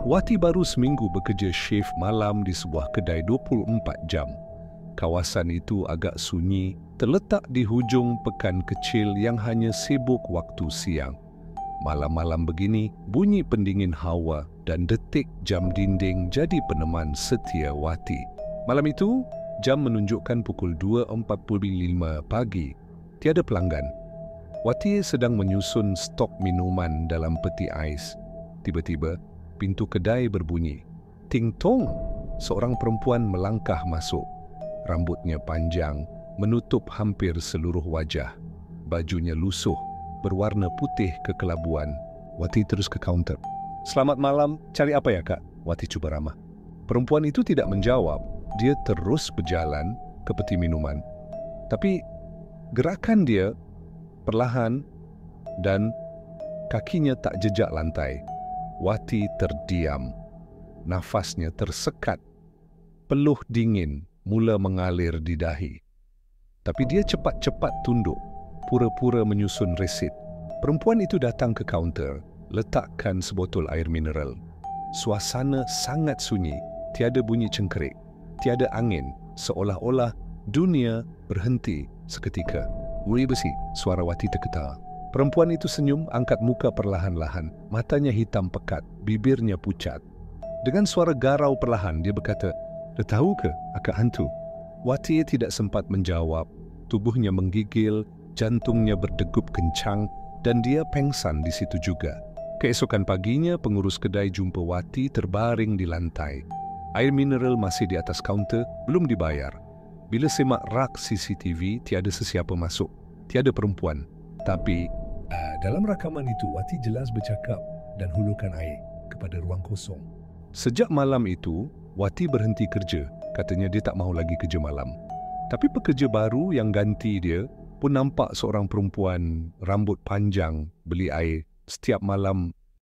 Wati baru seminggu bekerja shift malam di sebuah kedai 24 jam. Kawasan itu agak sunyi, terletak di hujung pekan kecil yang hanya sibuk waktu siang. Malam-malam begini, bunyi pendingin hawa dan detik jam dinding jadi peneman setia Wati. Malam itu, jam menunjukkan pukul 2.45 pagi. Tiada pelanggan. Wati sedang menyusun stok minuman dalam peti ais. Tiba-tiba, pintu kedai berbunyi. Ting-tong! Seorang perempuan melangkah masuk. Rambutnya panjang, menutup hampir seluruh wajah. Bajunya lusuh, berwarna putih kekelabuan. Wati terus ke kaunter. "Selamat malam, cari apa ya, Kak?" Wati cuba ramah. Perempuan itu tidak menjawab. Dia terus berjalan ke peti minuman. Tapi gerakan dia perlahan dan kakinya tak jejak lantai. Wati terdiam. Nafasnya tersekat. Peluh dingin mula mengalir di dahi. Tapi dia cepat-cepat tunduk, pura-pura menyusun resit. Perempuan itu datang ke kaunter, letakkan sebotol air mineral. Suasana sangat sunyi, tiada bunyi cengkerik, tiada angin, seolah-olah dunia berhenti seketika. "Wuri besi," suara Wati tergetar. Perempuan itu senyum, angkat muka perlahan-lahan. Matanya hitam pekat, bibirnya pucat. Dengan suara garau perlahan, dia berkata, "Dah tahu ke, akak hantu?" Wati tidak sempat menjawab. Tubuhnya menggigil, jantungnya berdegup kencang, dan dia pengsan di situ juga. Keesokan paginya, pengurus kedai jumpa Wati terbaring di lantai. Air mineral masih di atas kaunter, belum dibayar. Bila semak rak CCTV, tiada sesiapa masuk. Tiada perempuan. Tapi dalam rakaman itu, Wati jelas bercakap dan hulurkan air kepada ruang kosong. Sejak malam itu, Wati berhenti kerja. Katanya dia tak mahu lagi kerja malam. Tapi pekerja baru yang ganti dia pun nampak seorang perempuan rambut panjang beli air setiap malam